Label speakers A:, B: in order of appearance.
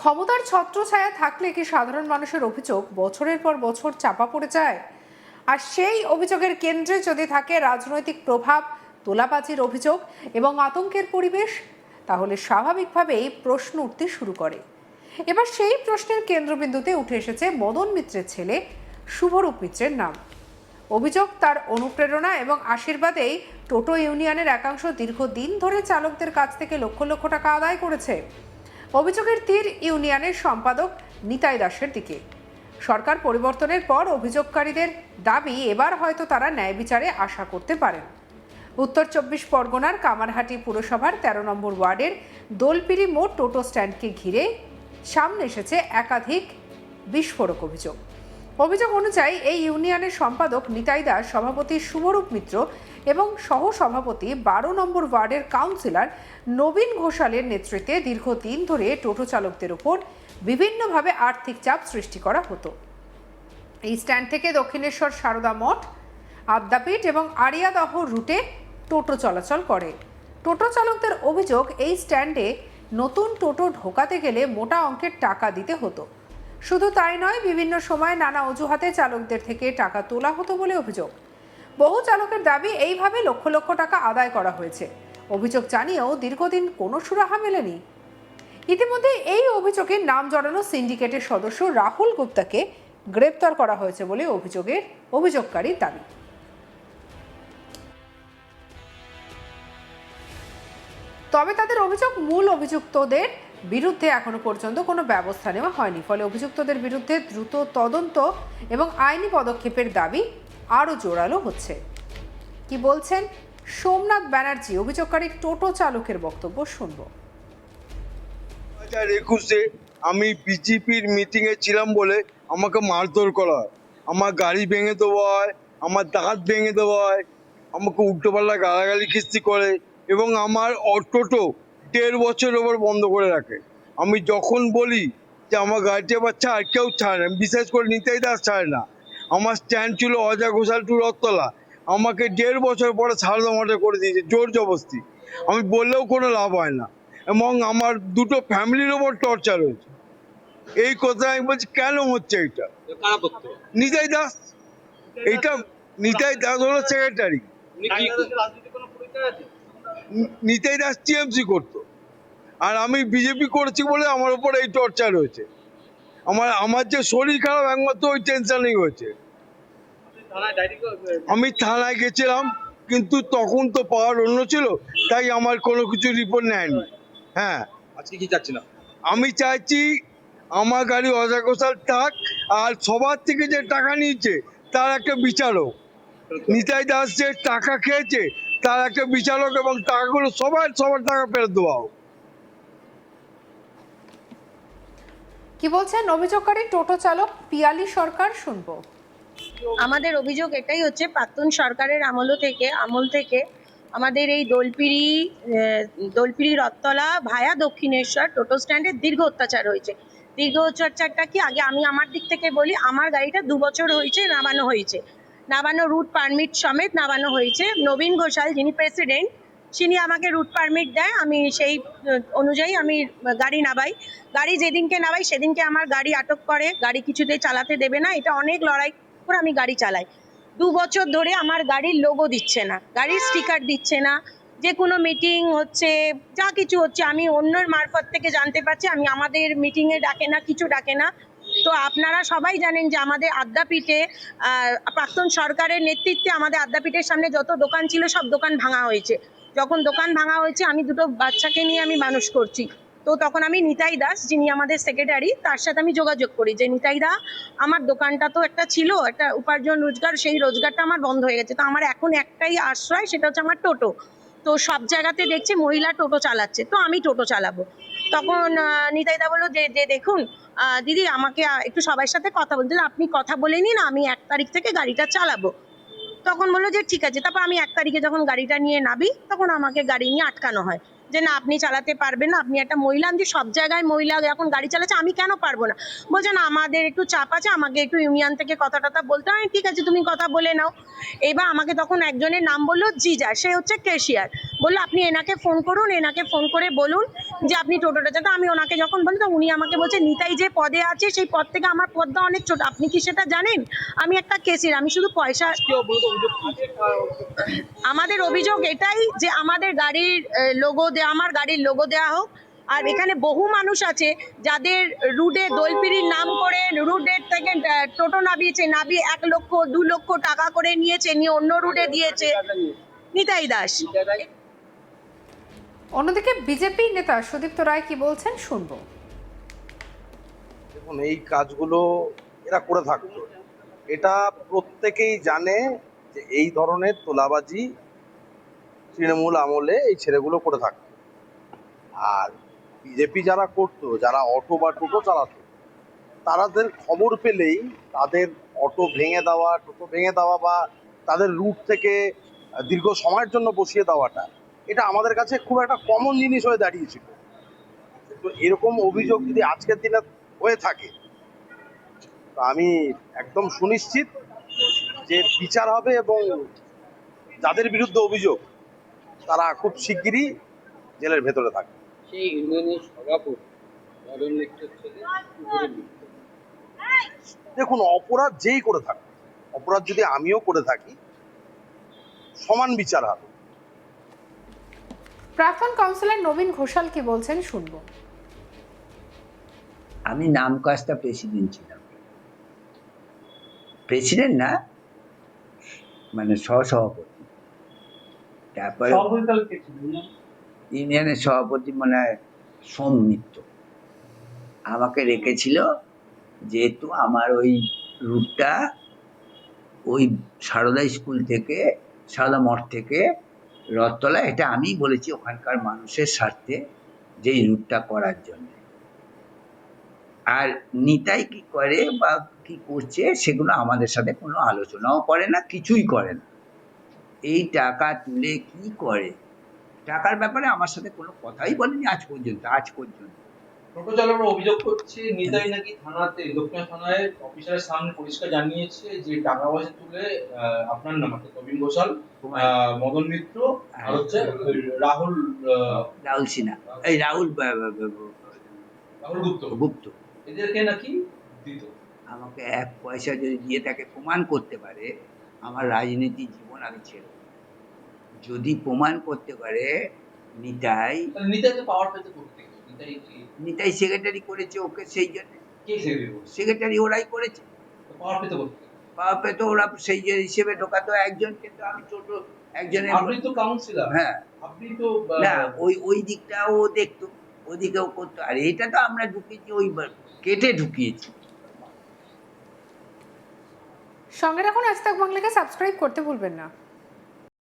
A: ক্ষমতার ছত্রছায়া থাকলে কি সাধারণ মানুষের অভিযোগ বছরের পর বছর চাপা পড়ে যায়? আর সেই অভিযোগের কেন্দ্রে যদি থাকে রাজনৈতিক প্রভাব, তোলাবাজির অভিযোগ এবং আতঙ্কের পরিবেশ, তাহলে স্বাভাবিকভাবেই প্রশ্ন উঠতে শুরু করে। এবার সেই প্রশ্নের কেন্দ্রবিন্দুতে উঠে এসেছে মদন মিত্রের ছেলে শুভরূপ মিত্রের নাম। অভিযোগ, তার অনুপ্রেরণা এবং আশীর্বাদেই টোটো ইউনিয়নের একাংশ দীর্ঘদিন ধরে চালকদের কাছ থেকে লক্ষ লক্ষ টাকা আদায় করেছে। অভিযোগের তীর ইউনিয়নের সম্পাদক নিতাই দাসের দিকে। সরকার পরিবর্তনের পর অভিযোগকারীদের দাবি এবার হয়তো তারা ন্যায় বিচারে আশা করতে পারেন। উত্তর ২৪ পরগনার কামারহাটি পুরসভার ১৩ নম্বর ওয়ার্ডের দোলপিরি মোড় টোটো স্ট্যান্ডকে ঘিরে সামনে এসেছে একাধিক বিস্ফোরক অভিযোগ। অভিযোগ অনুযায়ী এই ইউনিয়নের সম্পাদক নিতাই দাস, সভাপতি শুভরূপ মিত্র এবং সহ সভাপতি ১২ নম্বর ওয়ার্ডের কাউন্সিলর নবীন ঘোষালের নেতৃত্বে দীর্ঘদিন ধরে টোটো চালকদের উপর বিভিন্নভাবে আর্থিক চাপ সৃষ্টি করা হতো। এই স্ট্যান্ড থেকে দক্ষিণেশ্বর সারদা মঠ, আদ্যাপীঠ এবং আরিয়াদহ রুটে টোটো চলাচল করে। টোটো চালকদের অভিযোগ, এই স্ট্যান্ডে নতুন টোটো ঢোকাতে গেলে মোটা অঙ্কের টাকা দিতে হতো। শুধু তাই নয়, বিভিন্ন সময় নানা অজুহাতে চালকদের থেকে টাকা তোলা হতো বলে অভিযোগ। বহু চালকের দাবি, এইভাবে লক্ষ লক্ষ টাকা আদায় করা হয়েছে। অভিযোগ জানিয়েও দীর্ঘদিন কোনো সুরাহা মেলেনি। ইতিমধ্যে এই অভিযোগে নাম জড়ানো সিন্ডিকেটের সদস্য রাহুল গুপ্তাকে গ্রেপ্তার করা হয়েছে বলে অভিযোগকারীর দাবি। তবে তাদের অভিযোগ, মূল অভিযুক্তদের বিরুদ্ধে এখনো পর্যন্ত কোনো ব্যবস্থা নেওয়া হয়নি। ফলে অভিযুক্তদের বিরুদ্ধে দ্রুত তদন্ত এবং আইনি পদক্ষেপের দাবি আরও জোরালো হচ্ছে। কি বলছেন সোমনাথ ব্যানার্জি, অভিযোগকারী টোটো চালকের বক্তব্য শুনব।
B: 2021-এ আমি বিজেপির মিটিংয়ে ছিলাম বলে আমাকে মারধর করা হয়, আমার গাড়ি ভেঙে দেওয়া হয়, আমার দাঁত ভেঙে দেওয়া হয়, আমাকে উল্টোপাল্টা গালাগালি খিস্তি করে এবং আমার টোটো 1.5 বছর ওপর বন্ধ করে রাখে। আমি যখন বলি যে আমার গাড়িটি আবার ছাড়, কেউ ছাড়ে না, বিশেষ করে নিতাই দাস ছাড়ে না। আমার স্ট্যান্ড ছিল অজয় ঘোষাল টু রথতলা, আমাকে 1.5 বছর পরে সারদা মঠে করে দিয়েছে জোর জবরদস্তি। আমি বললেও কোনো লাভ হয় না এবং আমার দুটো ফ্যামিলির ওপর টর্চার হয়েছে। এই কথা আমি বলছি, কেন হচ্ছে এটা? নিতাই দাস, এইটা নিতাই দাস হলো সেক্রেটারি। নিতাই দাস টিএমসি করতো, আর আমি বিজেপি করেছি বলে আমার উপর এই টর্চার হয়েছে। আমার যে শরীর খারাপ একমাত্র ওই টেনশনেই হয়েছে। আমি থানায় গেছিলাম, কিন্তু তখন তো পাওয়ার অন্য ছিল, তাই আমার কোনো কিছু রিপোর্ট নেয়নি। হ্যাঁ,
C: আজকে কি চাচ্ছিলাম,
B: আমি চাইছি আমার গাড়ি অজয় ঘোষাল থাক, আর সবার থেকে যে টাকা নিয়েছে তার একটা বিচারক। নিতাই দাস যে টাকা খেয়েছে তার একটা বিচারক, এবং টাকাগুলো সবার টাকা ফেরত দেওয়া হোক।
A: কি বলছেন অভিযোগকারী টোটো চালক পিয়ালি সরকার, শুনবো।
D: আমাদের অভিযোগ এটাই হচ্ছে, প্রাক্তন সরকারের আমল থেকে আমাদের এই দোলপিরি রথতলা ভায়া দক্ষিণেশ্বর টোটো স্ট্যান্ডে দীর্ঘ অত্যাচার হয়েছে। দীর্ঘ অত্যাচারটা কি, আগে আমি আমার দিক থেকে বলি। আমার গাড়িটা 2 বছর হয়েছে নামানো রুট পারমিট সমেত নামানো হয়েছে। নবীন ঘোষাল, যিনি প্রেসিডেন্ট, তিনি আমাকে রুট পারমিট দেয়, আমি সেই অনুযায়ী আমি গাড়ি নামাই। গাড়ি যেদিনকে নামাই সেদিনকে আমার গাড়ি আটক করে, গাড়ি কিছুতেই চালাতে দেবে না। এটা অনেক লড়াই করে আমি গাড়ি চালাই। 2 বছর ধরে আমার গাড়ির লোগো দিচ্ছে না, গাড়ির স্টিকার দিচ্ছে না। যে কোনো মিটিং হচ্ছে, যা কিছু হচ্ছে, আমি অন্যের মারফত থেকে জানতে পারছি, আমাদের মিটিংয়ে ডাকে না, কিছু ডাকে না। তো আপনারা সবাই জানেন যে আমাদের আদ্যাপীঠে প্রাক্তন সরকারের নেতৃত্বে আমাদের আদ্যাপীঠের সামনে যত দোকান ছিল সব দোকান ভাঙা হয়েছে। যখন দোকান ভাঙা হয়েছে, আমি 2টো বাচ্চাকে নিয়ে আমি মানুষ করছি। তো তখন আমি নিতাই দাস, যিনি আমাদের সেক্রেটারি, তার সাথে আমি যোগাযোগ করি যে নিতাই দা, আমার দোকানটা তো একটা ছিল, একটা উপার্জন রোজগার, সেই রোজগারটা আমার বন্ধ হয়ে গেছে। তো আমার এখন একটাই আশ্রয়, সেটা হচ্ছে আমার টোটো। তো সব জায়গাতে দেখছি মহিলা টোটো চালাচ্ছে, তো আমি টোটো চালাবো। তখন নিতাই দা বললো যে দেখুন দিদি, আমাকে একটু সবার সাথে কথা বলতে, আপনি কথা বলে নিন, আমি 1 তারিখ থেকে গাড়িটা চালাবো। তখন বললো যে ঠিক আছে। তারপর আমি 1 তারিখে যখন গাড়িটা নিয়ে নামি, তখন আমাকে গাড়ি নিয়ে আটকানো হয়। যে না আপনি চালাতে পারবেন না, আপনি একটা মহিলা, আমি যে সব জায়গায় মহিলা এখন গাড়ি চালাচ্ছে আমি কেন পারবো না? বলছে না আমাদের একটু চাপ আছে, আমাকে একটু ইউনিয়ন থেকে কথা টথা বলতে হয়। ঠিক আছে তুমি কথা বলে নাও। এবার আমাকে তখন একজনের নাম বললো জিজা, সে হচ্ছে ক্যাশিয়ার, বললো আপনি এনাকে ফোন করুন, এনাকে ফোন করে বলুন যে আপনি টোটোটা যাতে। আমি ওনাকে যখন বলি তো উনি আমাকে বলছে নিতাই যে পদে আছে সেই পদ থেকে আমার পদটা অনেক ছোট, আপনি কি সেটা জানেন? আমি একটা ক্যাশিয়ার, আমি শুধু পয়সা। আমাদের অভিযোগ এটাই যে আমাদের গাড়ির লোগো দেওয়া, আমার গাড়ির লোগো দেওয়া হোক। আর এখানে বহু মানুষ আছে যাদের রুটে দোলপিরির নাম করে রুটের থেকে টোটো নাবিয়ে 1 লক্ষ 2 লক্ষ টাকা করে নিয়েছে, নিয়ে অন্য রুটে দিয়েছে। নিতাই দাস।
A: অন্যদিকে বিজেপি নেতা সুদীপ্ত রায় কি বলছেন শুনবো।
C: দেখুন এই কাজগুলো এরা করে থাকতো, এটা প্রত্যেকেই জানে যে এই ধরনের তোলাবাজি তৃণমূল আমলে এই ছেলেগুলো করে থাকতো। আর বিজেপি যারা করতো, যারা অটো বা টোটো চালাতো, তাদের খবর পেলেই তাদের অটো ভেঙে দেওয়া, টোটো ভেঙে দেওয়া বা তাদের রুট থেকে দীর্ঘ সময়ের জন্য বসিয়ে দেওয়াটা, এটা আমাদের কাছে খুব একটা কমন জিনিস হয়ে দাঁড়িয়েছিল। তো এরকম অভিযোগ যদি আজকের দিনে হয়ে থাকে, তো আমি একদম সুনিশ্চিত যে বিচার হবে এবং যাদের বিরুদ্ধে অভিযোগ তারা খুব শিগগিরই জেলের ভেতরে থাকবে।
E: সেই ইউনিয়নের সভাপতি মদন মিত্রের ছেলে উপরে মৃত্যু।
C: দেখুন অপরাধ যেই করে থাকে, অপরাধ যদি আমিও করে থাকি সমান বিচার হবে।
A: প্রাক্তন কাউন্সিলর নবীন ঘোষাল কি বলছেন শুনবো।
F: আমি নাম কাজটা প্রেসিডেন্ট ছিলাম, প্রেসিডেন্ট না মানে সহসভাপতি। তারপরে ইউনিয়নের সভাপতি মানে সোম মিত্র আমাকে রেখেছিল, যেহেতু আমার ওই রুটটা ওই সারদা স্কুল থেকে, সারদা মঠ থেকে রথতলা, এটা আমি বলেছি ওখানকার মানুষের স্বার্থে যে এই রুটটা করার জন্য। আর নিতাই কি করে বা কি করছে সেগুলো আমাদের সাথে কোনো আলোচনাও করে না, কিছুই করে না। এই টাকা তুলে কি করে টাকার ব্যাপারে আমার সাথে কোনো কথাই বলেনি আজ পর্যন্ত।
E: টোটো চালকরা অভিযোগ করছে নিতাই নাকি থানাতে, দক্ষিণ থানায় অফিসারের সামনে পরিষ্কার জানিয়েছে যে টাকা পয়সা তুলে আপনার নাম অর্থাৎ নবীন ঘোষাল, মদন মিত্র আর হচ্ছে রাহুল
F: সিনহা, এই রাহুল গুপ্ত
E: এদেরকে নাকি দিত।
F: আমাকে 1 পয়সা যদি দিয়ে তাকে প্রমাণ করতে পারে, আমার রাজনীতি জীবন আমি ছেড়ে দেব। যদি প্রমাণ করতে পারে নিতাই
E: নিতাইকে পাওয়ার পেতে করতে
F: নিতাই সেক্রেটারি করেছে ওকে, সেই জন্য
E: কে
F: সেক্রেটারি ওরাই করেছে।
E: পাওয়ার পেতে করতে
F: পাওয়া পেতো ওরা সেই হিসেবে ঢোকাতো একজন, কিন্তু আমি ছোট একজনের।
E: আপনি তো কাউন্সিলর,
F: হ্যাঁ
E: আপনি তো
F: না ওই দিকটা ও দেখতো, ওদিকেও করতো। আর এটা তো আমরা ঢুকিয়েছি, ওই কেটে ঢুকিয়েছি।
A: সঙ্গে রাখুন আজ তাক বাংলাকে সাবস্ক্রাইব করতে ভুলবেন না।